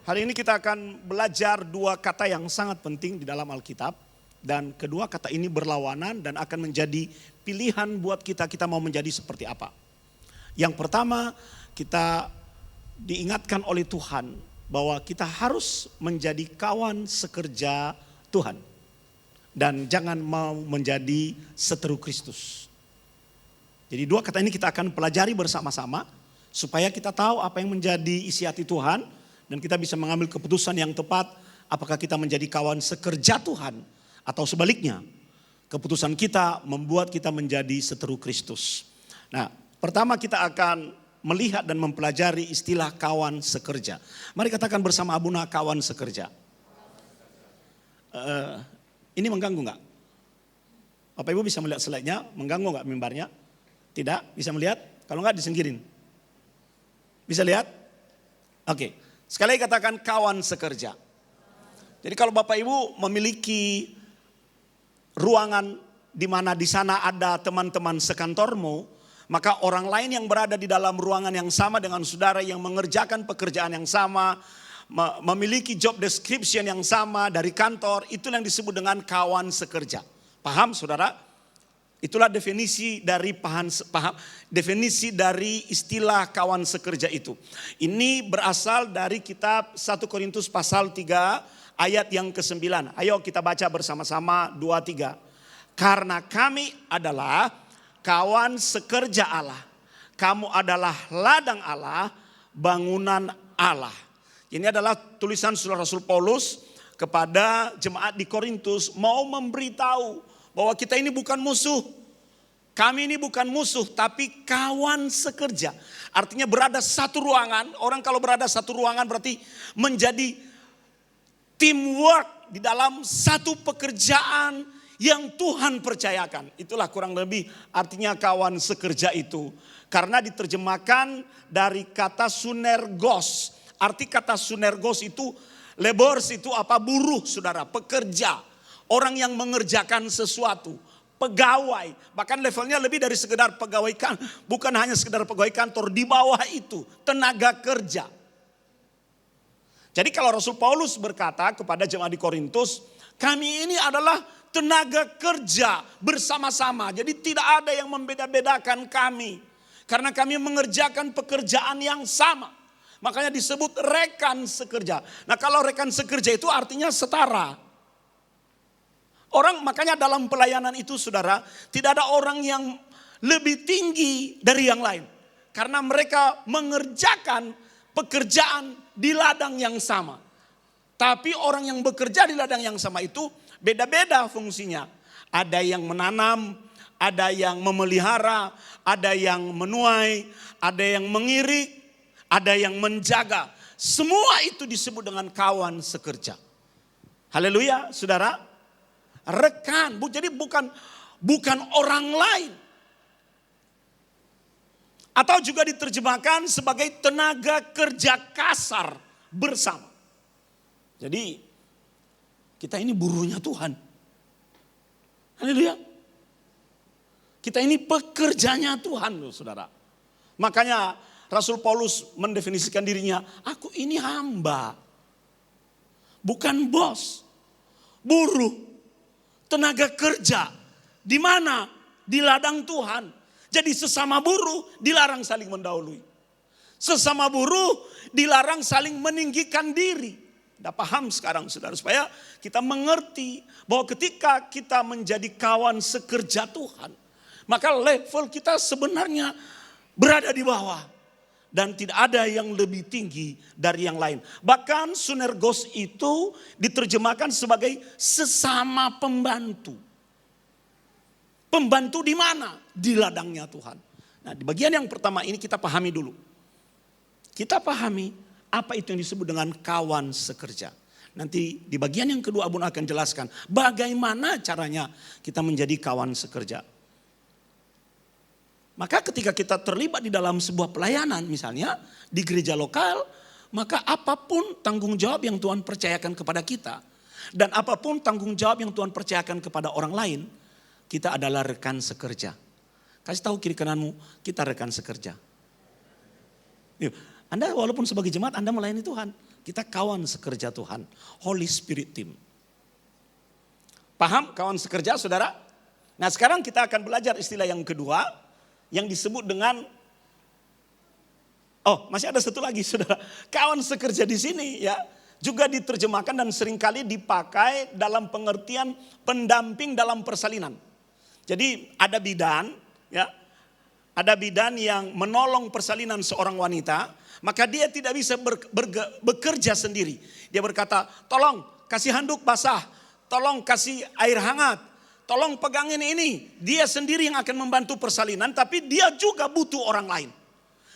Hari ini kita akan belajar dua kata yang sangat penting di dalam Alkitab. Dan kedua kata ini berlawanan dan akan menjadi pilihan buat kita mau menjadi seperti apa. Yang pertama, kita diingatkan oleh Tuhan bahwa kita harus menjadi kawan sekerja Tuhan. Dan jangan mau menjadi seteru Kristus. Jadi dua kata ini kita akan pelajari bersama-sama supaya kita tahu apa yang menjadi isi hati Tuhan dan kita bisa mengambil keputusan yang tepat apakah kita menjadi kawan sekerja Tuhan atau sebaliknya. Keputusan kita membuat kita menjadi seteru Kristus. Nah, pertama kita akan melihat dan mempelajari istilah kawan sekerja. Mari katakan bersama Abuna, kawan sekerja. Ini mengganggu enggak? Bapak Ibu bisa melihat slide-nya, mengganggu enggak mimbarnya? Tidak, bisa melihat? Kalau enggak disingkirin. Bisa lihat? Oke, sekali lagi katakan kawan sekerja. Jadi kalau Bapak Ibu memiliki ruangan di mana di sana ada teman-teman sekantormu, maka orang lain yang berada di dalam ruangan yang sama dengan saudara yang mengerjakan pekerjaan yang sama, memiliki job description yang sama dari kantor, itu yang disebut dengan kawan sekerja. Paham saudara? Itulah definisi dari definisi dari istilah kawan sekerja itu. Ini berasal dari kitab 1 Korintus pasal 3 ayat yang ke-9. Ayo kita baca bersama-sama 2-3. Karena kami adalah kawan sekerja Allah. Kamu adalah ladang Allah, bangunan Allah. Ini adalah tulisan Rasul Paulus kepada jemaat di Korintus mau memberitahu bahwa kita ini bukan musuh. Kami ini bukan musuh tapi kawan sekerja. Artinya berada satu ruangan. Orang kalau berada satu ruangan berarti menjadi teamwork di dalam satu pekerjaan yang Tuhan percayakan. Itulah kurang lebih artinya kawan sekerja itu. Karena diterjemahkan dari kata sunergos. Arti kata sunergos itu, laborers itu apa? Buruh saudara, pekerja. Orang yang mengerjakan sesuatu, pegawai, bahkan levelnya lebih dari sekedar pegawai bukan hanya sekedar pegawai kantor, di bawah itu tenaga kerja. Jadi kalau Rasul Paulus berkata kepada jemaat di Korintus, kami ini adalah tenaga kerja bersama-sama. Jadi tidak ada yang membeda-bedakan kami, karena kami mengerjakan pekerjaan yang sama. Makanya disebut rekan sekerja. Nah kalau rekan sekerja itu artinya setara. Orang makanya dalam pelayanan itu saudara, tidak ada orang yang lebih tinggi dari yang lain. Karena mereka mengerjakan pekerjaan di ladang yang sama. Tapi orang yang bekerja di ladang yang sama itu beda-beda fungsinya. Ada yang menanam, ada yang memelihara, ada yang menuai, ada yang mengirik, ada yang menjaga. Semua itu disebut dengan kawan sekerja. Haleluya saudara. Rekan, jadi bukan orang lain. Atau juga diterjemahkan sebagai tenaga kerja kasar bersama. Jadi kita ini buruhnya Tuhan. Haleluya. Kita ini pekerjanya Tuhan loh saudara. Makanya Rasul Paulus mendefinisikan dirinya, aku ini hamba. Bukan bos, buruh. Tenaga kerja, di mana? Di ladang Tuhan. Jadi sesama buruh dilarang saling mendahului. Sesama buruh dilarang saling meninggikan diri. Udah paham sekarang saudara, supaya kita mengerti bahwa ketika kita menjadi kawan sekerja Tuhan, maka level kita sebenarnya berada di bawah. Dan tidak ada yang lebih tinggi dari yang lain. Bahkan sunergos itu diterjemahkan sebagai sesama pembantu. Pembantu di mana? Di ladangnya Tuhan. Nah di bagian yang pertama ini kita pahami dulu. Kita pahami apa itu yang disebut dengan kawan sekerja. Nanti di bagian yang kedua Abun akan jelaskan bagaimana caranya kita menjadi kawan sekerja. Maka ketika kita terlibat di dalam sebuah pelayanan misalnya di gereja lokal, maka apapun tanggung jawab yang Tuhan percayakan kepada kita dan apapun tanggung jawab yang Tuhan percayakan kepada orang lain, kita adalah rekan sekerja. Kasih tahu kiri kananmu, kita rekan sekerja. Anda walaupun sebagai jemaat Anda melayani Tuhan, Kita kawan sekerja Tuhan, Holy Spirit team. Paham kawan sekerja saudara? Nah sekarang kita akan belajar istilah yang kedua yang disebut dengan, masih ada satu lagi saudara. Kawan sekerja di sini ya juga diterjemahkan dan seringkali dipakai dalam pengertian pendamping dalam persalinan. Jadi ada bidan ya, ada bidan yang menolong persalinan seorang wanita, maka dia tidak bisa bekerja sendiri. Dia berkata, tolong kasih handuk basah, tolong kasih air hangat, tolong pegangin ini. Dia sendiri yang akan membantu persalinan, tapi dia juga butuh orang lain.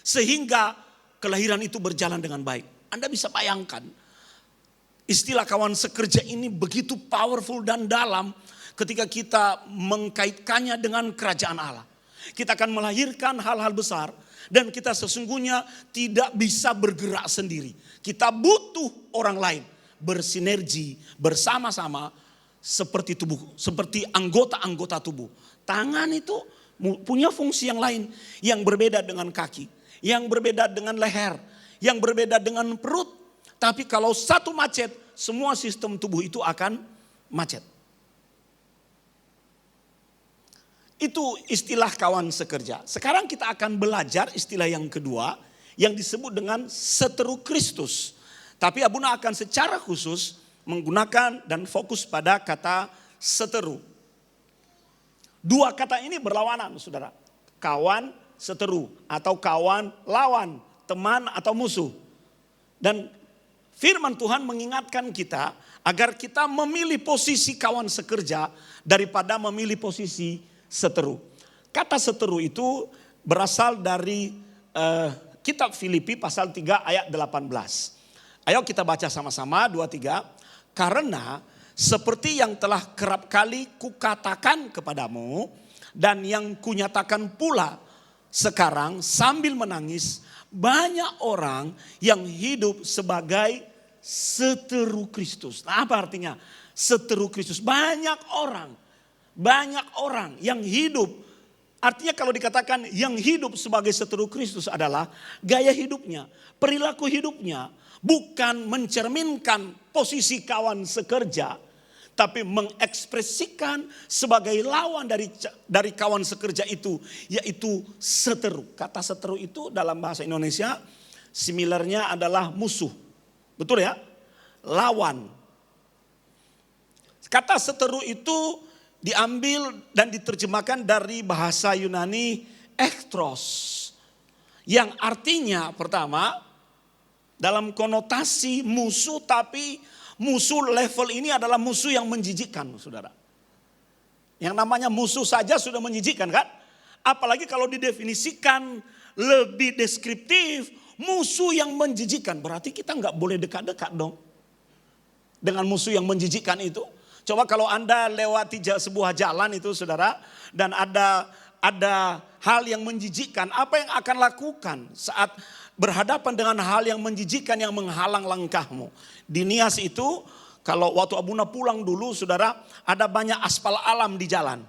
Sehingga kelahiran itu berjalan dengan baik. Anda bisa bayangkan, istilah kawan sekerja ini begitu powerful dan dalam ketika kita mengkaitkannya dengan kerajaan Allah. Kita akan melahirkan hal-hal besar dan kita sesungguhnya tidak bisa bergerak sendiri. Kita butuh orang lain bersinergi bersama-sama seperti tubuh, seperti anggota-anggota tubuh. Tangan itu punya fungsi yang lain yang berbeda dengan kaki, yang berbeda dengan leher, yang berbeda dengan perut. Tapi kalau satu macet, semua sistem tubuh itu akan macet. Itu istilah kawan sekerja. Sekarang kita akan belajar istilah yang kedua yang disebut dengan seteru Kristus. Tapi Abuna akan secara khusus menggunakan dan fokus pada kata seteru. Dua kata ini berlawanan saudara. Kawan seteru atau kawan lawan, teman atau musuh. Dan firman Tuhan mengingatkan kita agar kita memilih posisi kawan sekerja daripada memilih posisi seteru. Kata seteru itu berasal dari kitab Filipi pasal 3 ayat 18. Ayo kita baca sama-sama 2-3. Karena seperti yang telah kerap kali kukatakan kepadamu dan yang kunyatakan pula sekarang sambil menangis, banyak orang yang hidup sebagai seteru Kristus. Nah, apa artinya seteru Kristus? Banyak orang yang hidup. Artinya kalau dikatakan yang hidup sebagai seteru Kristus adalah gaya hidupnya, perilaku hidupnya bukan mencerminkan posisi kawan sekerja, tapi mengekspresikan sebagai lawan dari kawan sekerja itu, yaitu seteru. Kata seteru itu dalam bahasa Indonesia similarnya adalah musuh. Betul ya? Lawan. Kata seteru itu diambil dan diterjemahkan dari bahasa Yunani ektros. Yang artinya pertama dalam konotasi musuh, tapi musuh level ini adalah musuh yang menjijikkan saudara. Yang namanya musuh saja sudah menjijikkan kan? Apalagi kalau didefinisikan lebih deskriptif, musuh yang menjijikkan. Berarti kita nggak boleh dekat-dekat dong dengan musuh yang menjijikkan itu. Coba kalau Anda lewati sebuah jalan itu saudara, dan ada hal yang menjijikkan, apa yang akan lakukan saat berhadapan dengan hal yang menjijikkan yang menghalang langkahmu? Di Nias itu, kalau waktu Abuna pulang dulu saudara, ada banyak aspal alam di jalan.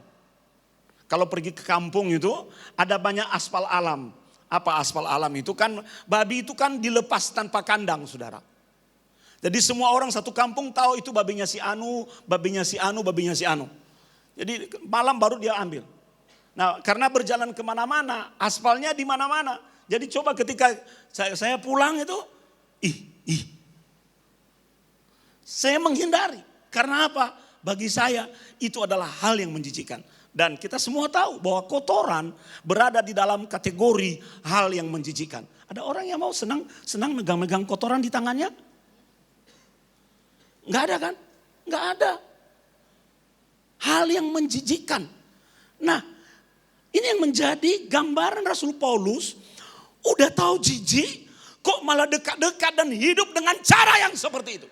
Kalau pergi ke kampung itu, ada banyak aspal alam. Apa aspal alam itu? Kan babi itu kan dilepas tanpa kandang saudara. Jadi semua orang satu kampung tahu itu babinya si Anu, babinya si Anu, babinya si Anu. Jadi malam baru dia ambil. Nah karena berjalan kemana-mana, aspalnya di mana-mana. Jadi coba ketika saya pulang itu, saya menghindari. Karena apa? Bagi saya itu adalah hal yang menjijikkan. Dan kita semua tahu bahwa kotoran berada di dalam kategori hal yang menjijikkan. Ada orang yang mau senang megang-megang kotoran di tangannya? Enggak ada kan? Enggak ada. Hal yang menjijikkan. Nah, ini yang menjadi gambaran Rasul Paulus. Udah tahu jijik, kok malah dekat-dekat dan hidup dengan cara yang seperti itu.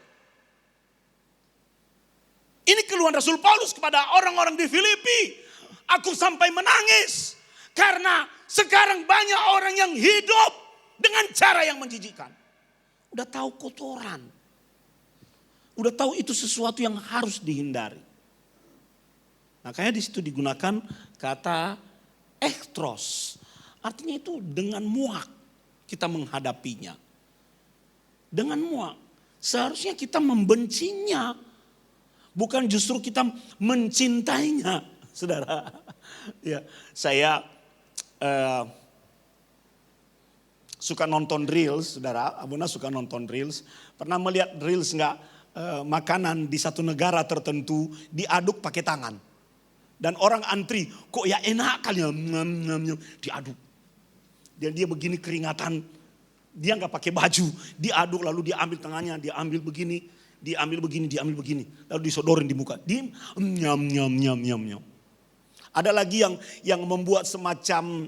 Ini keluhan Rasul Paulus kepada orang-orang di Filipi. Aku sampai menangis. Karena sekarang banyak orang yang hidup dengan cara yang menjijikkan. Udah tahu kotoran. Udah tahu itu sesuatu yang harus dihindari. Makanya di situ digunakan kata ektros. Artinya itu dengan muak kita menghadapinya. Dengan muak. Seharusnya kita membencinya, bukan justru kita mencintainya, saudara. Ya, saya suka nonton reels, saudara. Abuna suka nonton reels. Pernah melihat reels nggak? Makanan di satu negara tertentu diaduk pakai tangan. Dan orang antri, kok ya enak kali ya, diaduk. Dan dia begini keringatan, dia nggak pakai baju, diaduk lalu dia ambil tangannya, dia ambil begini, diambil begini, diambil begini, lalu disodorin di muka, nyam. Ada lagi yang membuat semacam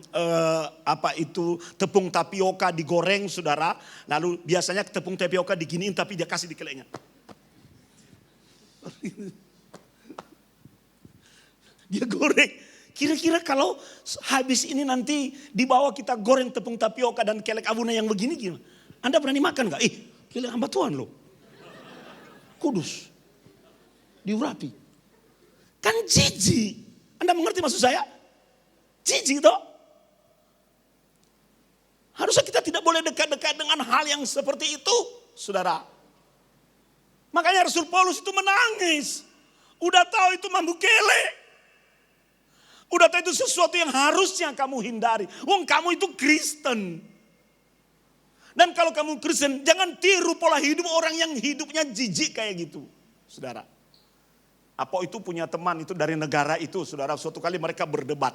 tepung tapioka digoreng, saudara. Lalu biasanya tepung tapioka diginiin tapi dia kasih di keleknya. Dia goreng. Kira-kira kalau habis ini nanti dibawa kita goreng tepung tapioka dan kelek abuna yang begini gimana? Anda berani makan gak? Kelek hamba Tuhan loh. Kudus. Diurapi. Kan jijik. Anda mengerti maksud saya? Jijik toh. Harusnya kita tidak boleh dekat-dekat dengan hal yang seperti itu, saudara. Makanya Rasul Paulus itu menangis. Udah tahu itu mambu kelek. Udah tahu itu sesuatu yang harusnya kamu hindari. Wong kamu itu Kristen. Dan kalau kamu Kristen, jangan tiru pola hidup orang yang hidupnya jijik kayak gitu, saudara. Apo itu punya teman itu dari negara itu, saudara. Suatu kali mereka berdebat.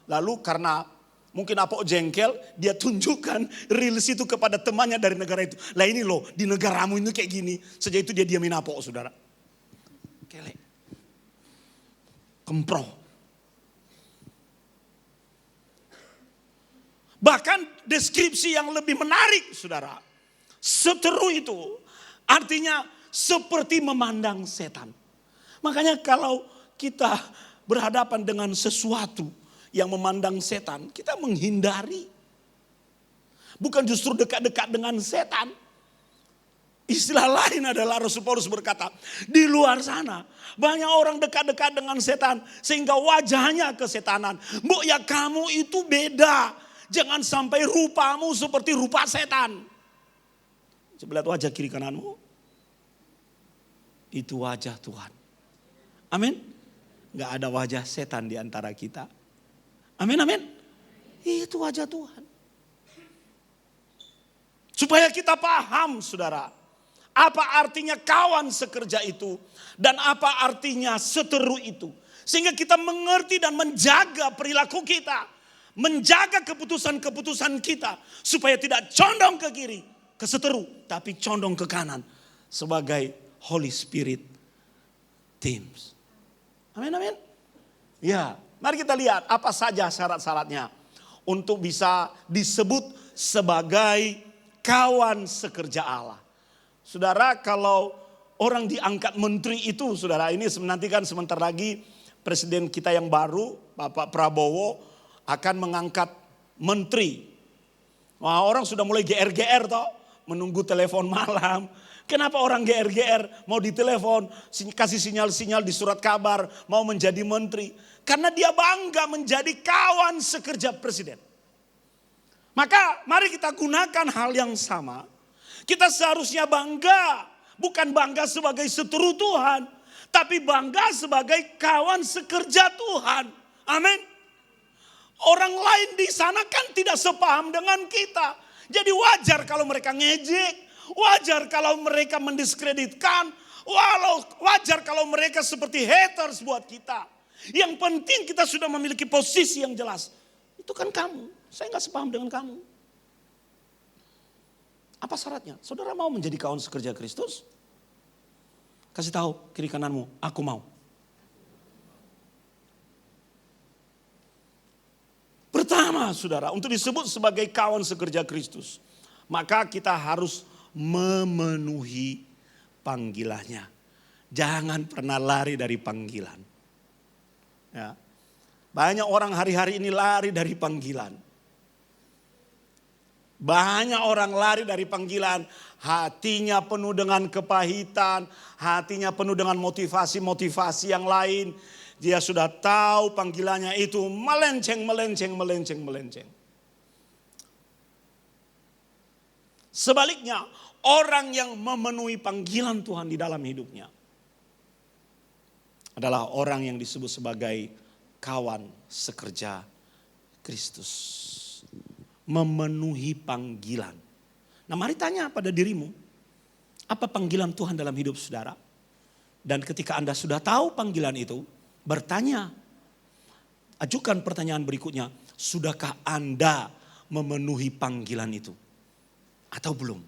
Lalu karena mungkin Apo jengkel, dia tunjukkan reels itu kepada temannya dari negara itu. Lah ini loh, di negaramu ini kayak gini. Sejak itu dia diamin Apo, saudara. Kelek. Kemproh. Bahkan deskripsi yang lebih menarik, saudara. Seteru itu artinya seperti memandang setan. Makanya kalau kita berhadapan dengan sesuatu yang memandang setan, kita menghindari. Bukan justru dekat-dekat dengan setan. Istilah lain adalah Rasul Paulus berkata, di luar sana banyak orang dekat-dekat dengan setan sehingga wajahnya kesetanan. Mbok ya kamu itu beda. Jangan sampai rupamu seperti rupa setan. Coba lihat wajah kiri kananmu. Itu wajah Tuhan. Amin. Gak ada wajah setan di antara kita. Amin, amin. Itu wajah Tuhan. Supaya kita paham, saudara. Apa artinya kawan sekerja itu. Dan apa artinya seteru itu. Sehingga kita mengerti dan menjaga perilaku kita. Menjaga keputusan-keputusan kita. Supaya tidak condong ke kiri, ke seteru. Tapi condong ke kanan. Sebagai Holy Spirit teams. Amin, amin. Ya, mari kita lihat apa saja syarat-syaratnya. Untuk bisa disebut sebagai kawan sekerja Allah. Saudara, kalau orang diangkat menteri itu, saudara, ini nanti kan sebentar lagi presiden kita yang baru, Bapak Prabowo, akan mengangkat menteri. Wah, orang sudah mulai GR-GR toh, menunggu telepon malam. Kenapa orang GR-GR mau ditelepon, kasih sinyal-sinyal di surat kabar, mau menjadi menteri. Karena dia bangga menjadi kawan sekerja presiden. Maka mari kita gunakan hal yang sama. Kita seharusnya bangga, bukan bangga sebagai seteru Tuhan, tapi bangga sebagai kawan sekerja Tuhan. Amin. Orang lain di sana kan tidak sepaham dengan kita. Jadi wajar kalau mereka ngejek, wajar kalau mereka mendiskreditkan, wajar kalau mereka seperti haters buat kita. Yang penting kita sudah memiliki posisi yang jelas. Itu kan kamu, saya gak sepaham dengan kamu. Apa syaratnya? Saudara mau menjadi kawan sekerja Kristus? Kasih tahu kiri kananmu, aku mau. Pertama, saudara, untuk disebut sebagai kawan sekerja Kristus, maka kita harus memenuhi panggilannya. Jangan pernah lari dari panggilan. Ya. Banyak orang hari-hari ini lari dari panggilan. Banyak orang lari dari panggilan, hatinya penuh dengan kepahitan, hatinya penuh dengan motivasi-motivasi yang lain. Dia sudah tahu panggilannya itu melenceng. Sebaliknya, orang yang memenuhi panggilan Tuhan di dalam hidupnya adalah orang yang disebut sebagai kawan sekerja Kristus. Memenuhi panggilan. Nah, mari tanya pada dirimu, apa panggilan Tuhan dalam hidup saudara? Dan ketika Anda sudah tahu panggilan itu, bertanya, ajukan pertanyaan berikutnya, sudahkah Anda memenuhi panggilan itu? Atau belum?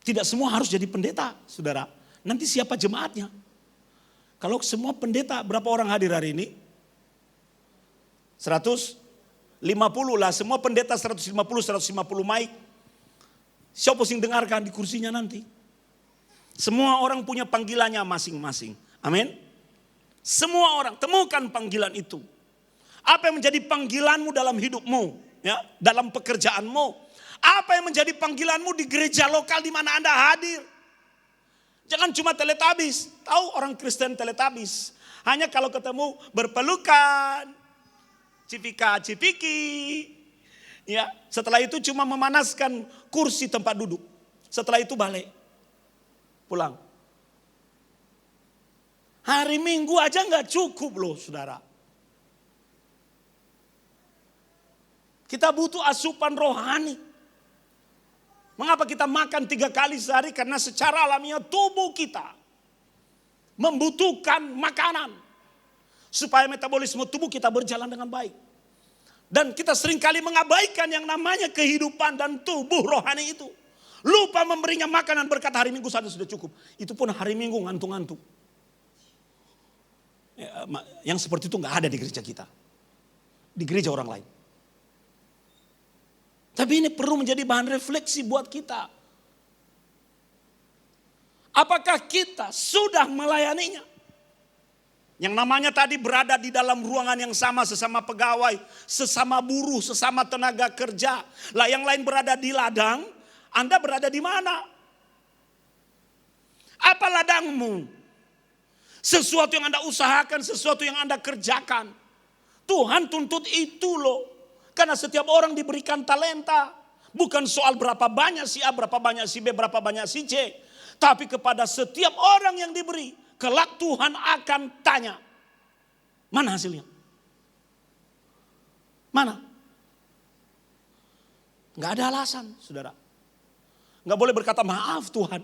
Tidak semua harus jadi pendeta, saudara. Nanti siapa jemaatnya? Kalau semua pendeta, berapa orang hadir hari ini? 150 lah, semua pendeta 150 mic. Siapa yang dengarkan di kursinya nanti? Semua orang punya panggilannya masing-masing. Amin. Semua orang temukan panggilan itu. Apa yang menjadi panggilanmu dalam hidupmu, ya, dalam pekerjaanmu? Apa yang menjadi panggilanmu di gereja lokal di mana Anda hadir? Jangan cuma teletabis. Tahu orang Kristen teletabis? Hanya kalau ketemu berpelukan, cipika-cipiki. Ya, setelah itu cuma memanaskan kursi tempat duduk. Setelah itu balik. Pulang. Hari Minggu aja nggak cukup loh, saudara. Kita butuh asupan rohani. Mengapa kita makan 3 kali sehari? Karena secara alamiah tubuh kita membutuhkan makanan. Supaya metabolisme tubuh kita berjalan dengan baik. Dan kita seringkali mengabaikan yang namanya kehidupan dan tubuh rohani itu. Lupa memberinya makanan, berkata hari Minggu saja sudah cukup. Itu pun hari Minggu ngantuk-ngantuk. Yang seperti itu gak ada di gereja kita. Di gereja orang lain. Tapi ini perlu menjadi bahan refleksi buat kita. Apakah kita sudah melayaninya? Yang namanya tadi berada di dalam ruangan yang sama, sesama pegawai, sesama buruh, sesama tenaga kerja. Lah yang lain berada di ladang, Anda berada di mana? Apa ladangmu? Sesuatu yang Anda usahakan, sesuatu yang Anda kerjakan. Tuhan tuntut itu loh. Karena setiap orang diberikan talenta. Bukan soal berapa banyak si A, berapa banyak si B, berapa banyak si C. Tapi kepada setiap orang yang diberi, kelak Tuhan akan tanya. Mana hasilnya? Mana? Gak ada alasan, saudara. Gak boleh berkata maaf Tuhan.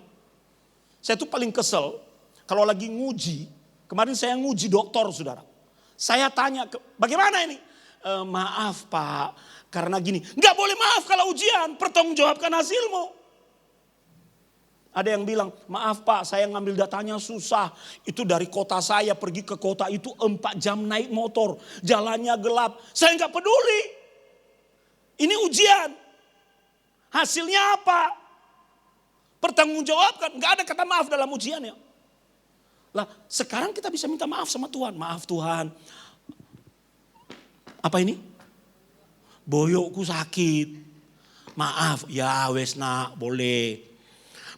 Saya tuh paling kesel kalau lagi nguji. Kemarin saya nguji doktor, saudara. Saya tanya, bagaimana ini? Maaf Pak, karena gini. Gak boleh maaf kalau ujian, pertanggungjawabkan hasilmu. Ada yang bilang, maaf Pak, saya ngambil datanya susah. Itu dari kota saya pergi ke kota itu 4 jam naik motor. Jalannya gelap, saya gak peduli. Ini ujian. Hasilnya apa? Pertanggungjawabkan, gak ada kata maaf dalam ujiannya. Lah sekarang kita bisa minta maaf sama Tuhan. Maaf Tuhan. Apa ini? Boyokku sakit. Maaf, ya wes nak, boleh.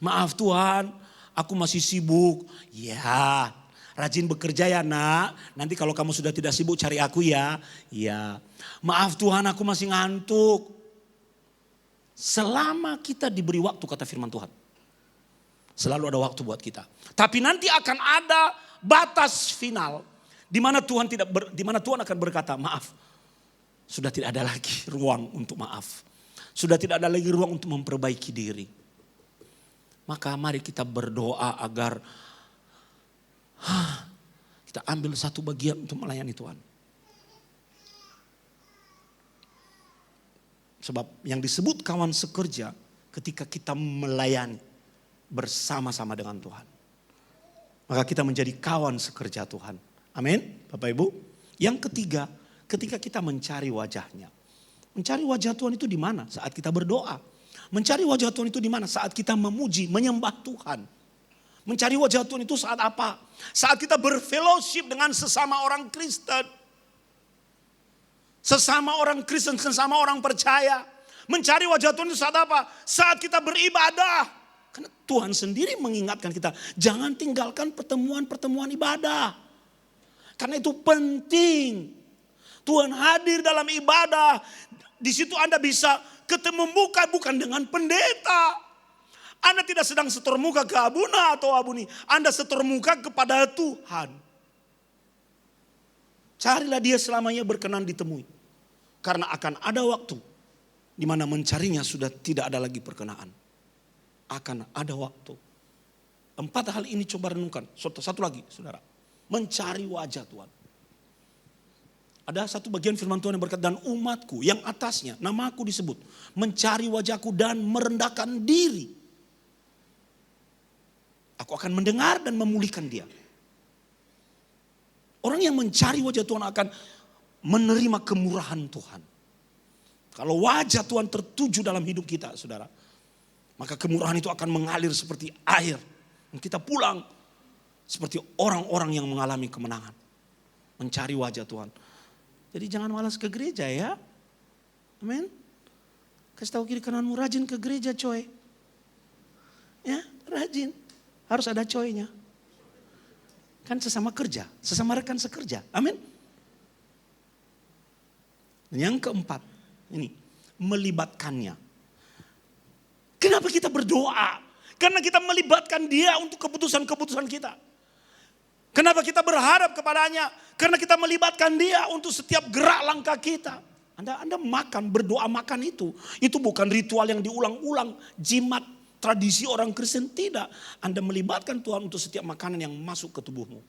Maaf Tuhan, aku masih sibuk. Ya, rajin bekerja ya nak. Nanti kalau kamu sudah tidak sibuk cari aku ya. Ya. Maaf Tuhan, aku masih ngantuk. Selama kita diberi waktu, kata firman Tuhan. Selalu ada waktu buat kita. Tapi nanti akan ada batas final di mana Tuhan akan berkata, maaf. Sudah tidak ada lagi ruang untuk maaf. Sudah tidak ada lagi ruang untuk memperbaiki diri. Maka mari kita berdoa agar kita ambil satu bagian untuk melayani Tuhan. Sebab yang disebut kawan sekerja ketika kita melayani bersama-sama dengan Tuhan. Maka kita menjadi kawan sekerja Tuhan. Amin, Bapak Ibu. Yang ketiga, ketika kita mencari wajahnya. Mencari wajah Tuhan itu di mana? Saat kita berdoa. Mencari wajah Tuhan itu di mana? Saat kita memuji, menyembah Tuhan. Mencari wajah Tuhan itu saat apa? Saat kita berfellowship dengan sesama orang Kristen. Sesama orang Kristen, sesama orang percaya. Mencari wajah Tuhan itu saat apa? Saat kita beribadah. Karena Tuhan sendiri mengingatkan kita, jangan tinggalkan pertemuan-pertemuan ibadah. Karena itu penting. Tuhan hadir dalam ibadah. Di situ Anda bisa ketemu muka bukan dengan pendeta. Anda tidak sedang setor muka ke Abuna atau Abuni. Anda setor muka kepada Tuhan. Carilah dia selamanya berkenan ditemui. Karena akan ada waktu di mana mencarinya sudah tidak ada lagi perkenaan. Akan ada waktu. 4 hal ini coba renungkan. Satu lagi saudara. Mencari wajah Tuhan. Ada satu bagian firman Tuhan yang berkata, dan umatku yang atasnya namaku disebut. Mencari wajahku dan merendahkan diri. Aku akan mendengar dan memulihkan dia. Orang yang mencari wajah Tuhan akan menerima kemurahan Tuhan. Kalau wajah Tuhan tertuju dalam hidup kita saudara. Maka kemurahan itu akan mengalir seperti air. Dan kita pulang seperti orang-orang yang mengalami kemenangan. Mencari wajah Tuhan. Jadi jangan malas ke gereja ya. Amin. Kasih tahu kiri kananmu, rajin ke gereja coy. Ya rajin. Harus ada coynya. Kan sesama kerja. Sesama rekan sekerja. Amin. Yang keempat. Ini. Melibatkannya. Kenapa kita berdoa? Karena kita melibatkan dia untuk keputusan-keputusan kita. Kenapa kita berharap kepadanya? Karena kita melibatkan dia untuk setiap gerak langkah kita. Anda makan, berdoa makan itu. Itu bukan ritual yang diulang-ulang. Jimat, tradisi orang Kristen, tidak. Anda melibatkan Tuhan untuk setiap makanan yang masuk ke tubuhmu.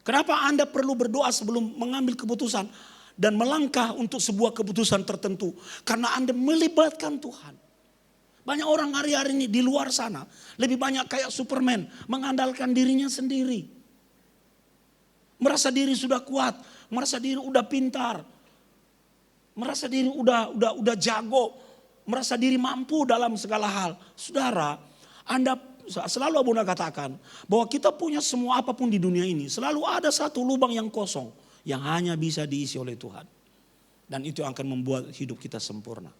Kenapa Anda perlu berdoa sebelum mengambil keputusan? Dan melangkah untuk sebuah keputusan tertentu. Karena Anda melibatkan Tuhan. Banyak orang hari-hari ini di luar sana. Lebih banyak kayak Superman. Mengandalkan dirinya sendiri. Merasa diri sudah kuat, merasa diri udah pintar, merasa diri udah jago, merasa diri mampu dalam segala hal. Saudara, Anda selalu Abuna katakan bahwa kita punya semua apapun di dunia ini, selalu ada satu lubang yang kosong yang hanya bisa diisi oleh Tuhan. Dan itu akan membuat hidup kita sempurna.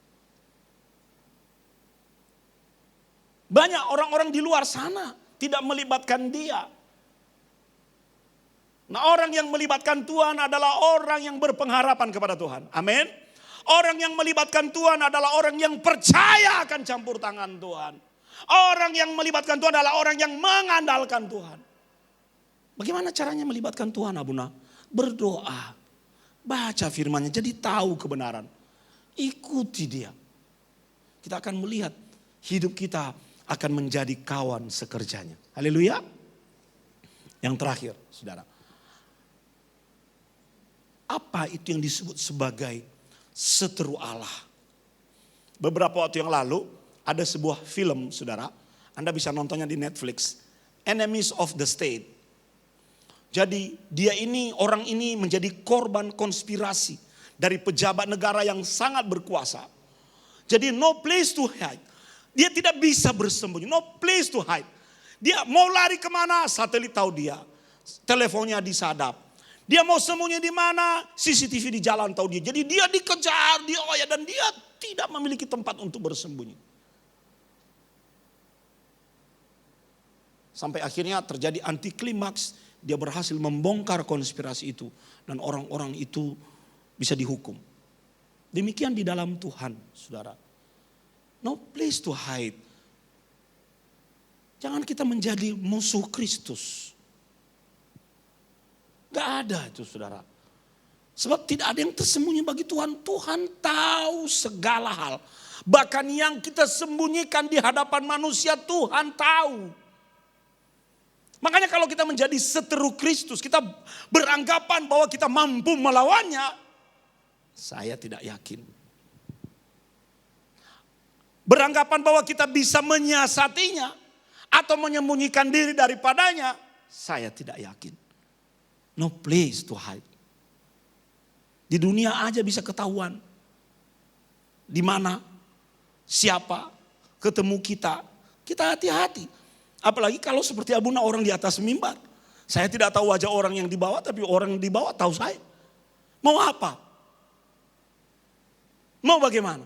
Banyak orang-orang di luar sana tidak melibatkan dia. Nah, orang yang melibatkan Tuhan adalah orang yang berpengharapan kepada Tuhan. Amin. Orang yang melibatkan Tuhan adalah orang yang percaya akan campur tangan Tuhan. Orang yang melibatkan Tuhan adalah orang yang mengandalkan Tuhan. Bagaimana caranya melibatkan Tuhan, Abuna? Berdoa. Baca firman-Nya, jadi tahu kebenaran. Ikuti dia. Kita akan melihat hidup kita akan menjadi kawan sekerjanya. Haleluya. Yang terakhir, saudara. Apa itu yang disebut sebagai seteru Allah? Beberapa waktu yang lalu ada sebuah film saudara. Anda bisa nontonnya di Netflix. Enemies of the State. Jadi orang ini menjadi korban konspirasi dari pejabat negara yang sangat berkuasa. Jadi no place to hide. Dia tidak bisa bersembunyi. No place to hide. Dia mau lari kemana, satelit tahu dia. Teleponnya disadap. Dia mau sembunyi di mana, CCTV di jalan tahu dia. Jadi dia dikejar, dioyak dan dia tidak memiliki tempat untuk bersembunyi. Sampai akhirnya terjadi anti klimaks, dia berhasil membongkar konspirasi itu dan orang-orang itu bisa dihukum. Demikian di dalam Tuhan, saudara. No place to hide. Jangan kita menjadi musuh Kristus. Gak ada itu saudara. Sebab tidak ada yang tersembunyi bagi Tuhan. Tuhan tahu segala hal. Bahkan yang kita sembunyikan di hadapan manusia Tuhan tahu. Makanya kalau kita menjadi seteru Kristus, kita beranggapan bahwa kita mampu melawannya. Saya tidak yakin. Beranggapan bahwa kita bisa menyiasatinya atau menyembunyikan diri daripadanya. Saya tidak yakin. No place to hide. Di dunia aja bisa ketahuan. Di mana, siapa, ketemu kita. Kita hati-hati. Apalagi kalau seperti Abuna orang di atas mimbar. Saya tidak tahu wajah orang yang di bawah, tapi orang di bawah tahu saya. Mau apa? Mau bagaimana?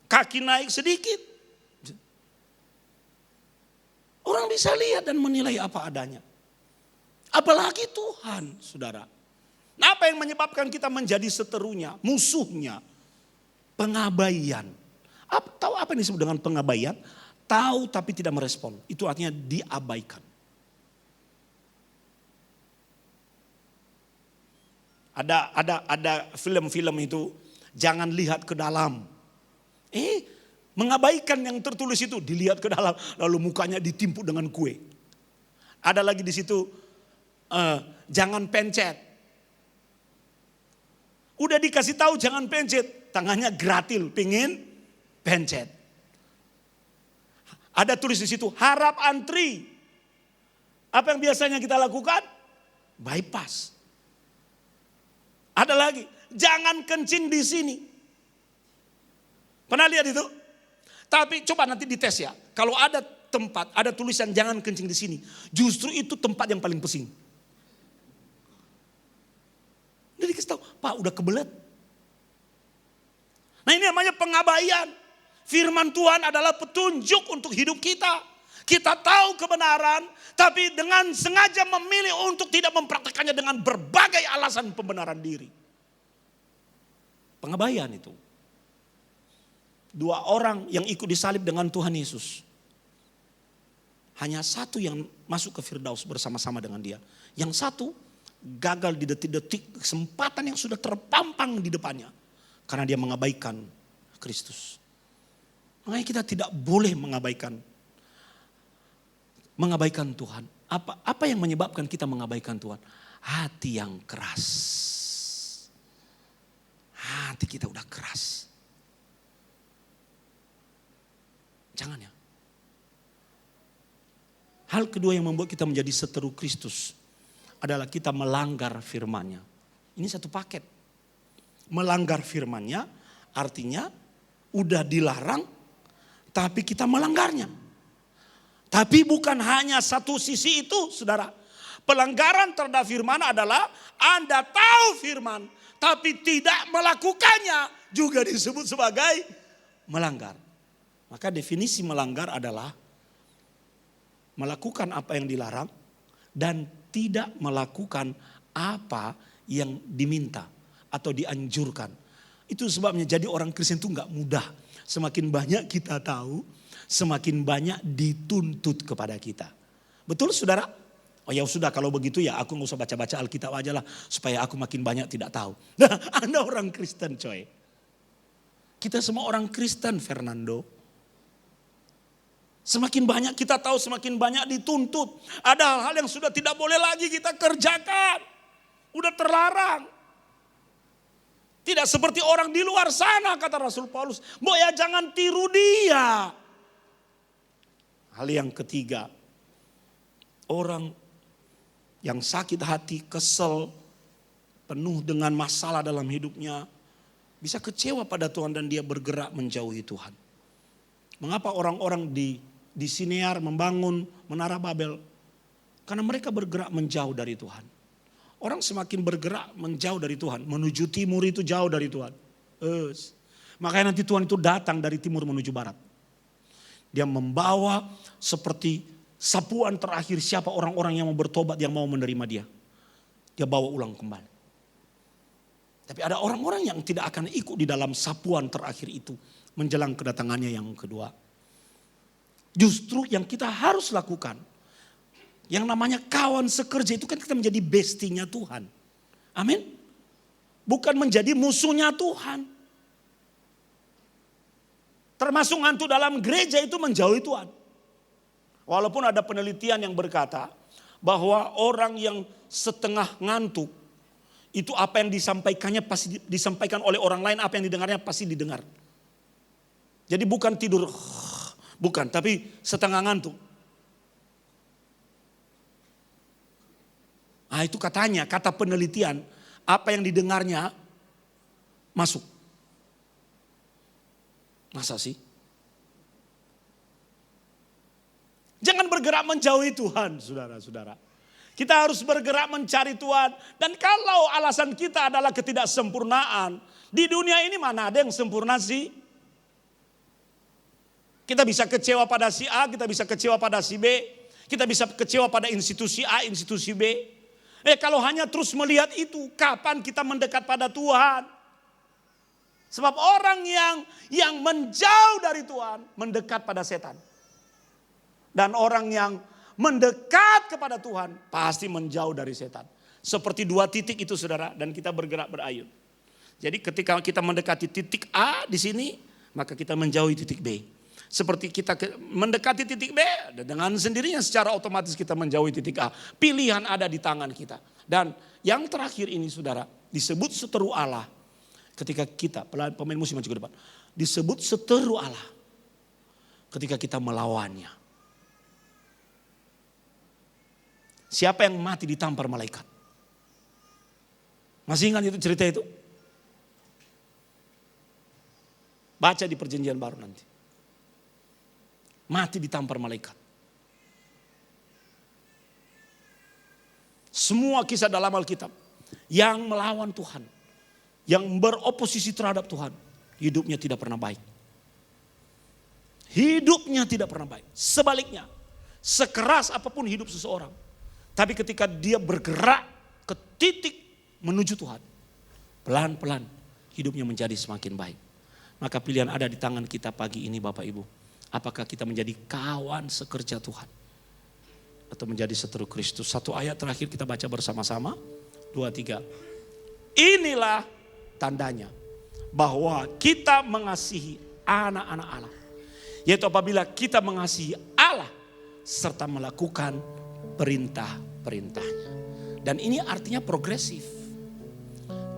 Kaki naik sedikit. Orang bisa lihat dan menilai apa adanya. Apalagi Tuhan, saudara. Nah, apa yang menyebabkan kita menjadi seterunya, musuhnya? Pengabaian Tahu apa yang disebut dengan pengabaian? Tahu tapi tidak merespon. Itu artinya diabaikan. Ada film-film itu, jangan lihat ke dalam. Mengabaikan yang tertulis itu, dilihat ke dalam, lalu mukanya ditimpuk dengan kue. Ada lagi di situ, jangan pencet. Udah dikasih tahu jangan pencet, tangannya gratil, pingin pencet. Ada tulis di situ, harap antri. Apa yang biasanya kita lakukan? Bypass. Ada lagi, jangan kencing di sini. Pernah lihat itu? Tapi coba nanti dites ya. Kalau ada tempat, ada tulisan jangan kencing di sini, justru itu tempat yang paling pusing. Dia dikasih tahu, Pak udah kebelet. Nah ini namanya pengabaian. Firman Tuhan adalah petunjuk untuk hidup kita. Kita tahu kebenaran, tapi dengan sengaja memilih untuk tidak mempraktekannya dengan berbagai alasan pembenaran diri. Pengabaian itu. 2 orang yang ikut disalib dengan Tuhan Yesus. Hanya satu yang masuk ke Firdaus bersama-sama dengan dia. Yang satu gagal di detik-detik kesempatan yang sudah terpampang di depannya. Karena dia mengabaikan Kristus. Makanya kita tidak boleh mengabaikan Tuhan. Apa yang menyebabkan kita mengabaikan Tuhan? Hati yang keras. Hati kita udah keras. Jangan ya. Hal kedua yang membuat kita menjadi seteru Kristus adalah kita melanggar firman-Nya. Ini satu paket. Melanggar firman-Nya artinya udah dilarang tapi kita melanggarnya. Tapi bukan hanya satu sisi itu, saudara. Pelanggaran terhadap firman adalah Anda tahu firman tapi tidak melakukannya juga disebut sebagai melanggar. Maka definisi melanggar adalah melakukan apa yang dilarang dan tidak melakukan apa yang diminta atau dianjurkan. Itu sebabnya jadi orang Kristen itu gak mudah. Semakin banyak kita tahu, semakin banyak dituntut kepada kita. Betul saudara? Oh ya sudah kalau begitu ya aku gak usah baca-baca Alkitab aja lah. Supaya aku makin banyak tidak tahu. Nah Anda orang Kristen coy. Kita semua orang Kristen Fernando. Semakin banyak kita tahu, semakin banyak dituntut. Ada hal-hal yang sudah tidak boleh lagi kita kerjakan. Udah terlarang. Tidak seperti orang di luar sana kata Rasul Paulus. Ya jangan tiru dia. Hal yang ketiga. Orang yang sakit hati, kesel, penuh dengan masalah dalam hidupnya. Bisa kecewa pada Tuhan dan dia bergerak menjauhi Tuhan. Mengapa orang-orang di Sinear membangun Menara Babel? Karena mereka bergerak menjauh dari Tuhan. Orang semakin bergerak menjauh dari Tuhan. Menuju timur itu jauh dari Tuhan. Makanya nanti Tuhan itu datang dari timur menuju barat. Dia membawa seperti sapuan terakhir siapa orang-orang yang mau bertobat, yang mau menerima dia. Dia bawa ulang kembali. Tapi ada orang-orang yang tidak akan ikut di dalam sapuan terakhir itu. Menjelang kedatangannya yang kedua. Justru yang kita harus lakukan. Yang namanya kawan sekerja itu kan kita menjadi bestinya Tuhan. Amin. Bukan menjadi musuhnya Tuhan. Termasuk ngantuk dalam gereja itu menjauhi Tuhan. Walaupun ada penelitian yang berkata bahwa orang yang setengah ngantuk. Itu apa yang disampaikannya pasti disampaikan oleh orang lain, apa yang didengarnya pasti didengar. Jadi bukan tidur. Bukan, tapi setengah ngantuk. Nah itu katanya, kata penelitian, apa yang didengarnya masuk. Masa sih? Jangan bergerak menjauhi Tuhan, saudara-saudara. Kita harus bergerak mencari Tuhan. Dan kalau alasan kita adalah ketidaksempurnaan, di dunia ini mana ada yang sempurna sih? Kita bisa kecewa pada si A, kita bisa kecewa pada si B. Kita bisa kecewa pada institusi A, institusi B. Kalau hanya terus melihat itu, kapan kita mendekat pada Tuhan? Sebab orang yang menjauh dari Tuhan mendekat pada setan. Dan orang yang mendekat kepada Tuhan pasti menjauh dari setan. Seperti dua titik itu saudara, dan kita bergerak berayun. Jadi ketika kita mendekati titik A di sini, maka kita menjauhi titik B. Seperti kita mendekati titik B, dengan sendirinya secara otomatis kita menjauhi titik A. Pilihan ada di tangan kita. Dan yang terakhir ini saudara, disebut seteru Allah. Ketika kita, pemain musik maju ke depan. Disebut seteru Allah ketika kita melawannya. Siapa yang mati ditampar malaikat? Masih ingat itu cerita itu? Baca di perjanjian baru nanti. Mati ditampar malaikat. Semua kisah dalam Alkitab yang melawan Tuhan, yang beroposisi terhadap Tuhan, hidupnya tidak pernah baik. Hidupnya tidak pernah baik. Sebaliknya, sekeras apapun hidup seseorang, tapi ketika dia bergerak ke titik menuju Tuhan, pelan-pelan hidupnya menjadi semakin baik. Maka pilihan ada di tangan kita pagi ini Bapak Ibu. Apakah kita menjadi kawan sekerja Tuhan atau menjadi seteru Kristus? Satu ayat terakhir kita baca bersama-sama. 2, 3. Inilah tandanya bahwa kita mengasihi anak-anak Allah. Yaitu apabila kita mengasihi Allah serta melakukan perintah-perintahnya. Dan ini artinya progresif.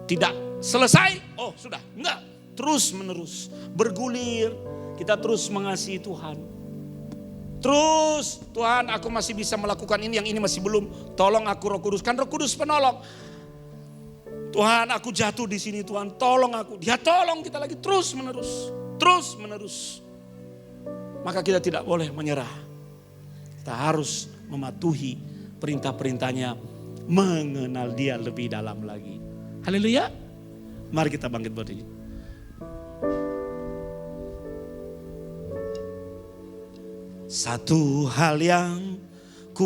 Tidak selesai, oh sudah, enggak. Terus menerus bergulir, kita terus mengasihi Tuhan. Terus Tuhan, aku masih bisa melakukan ini, yang ini masih belum. Tolong aku Roh Kudus, kan Roh Kudus penolong. Tuhan, aku jatuh di sini Tuhan, tolong aku. Dia tolong kita lagi terus menerus, terus menerus. Maka kita tidak boleh menyerah. Kita harus mematuhi perintah-perintahnya, mengenal Dia lebih dalam lagi. Haleluya. Mari kita bangkit berdiri. Satu hal yang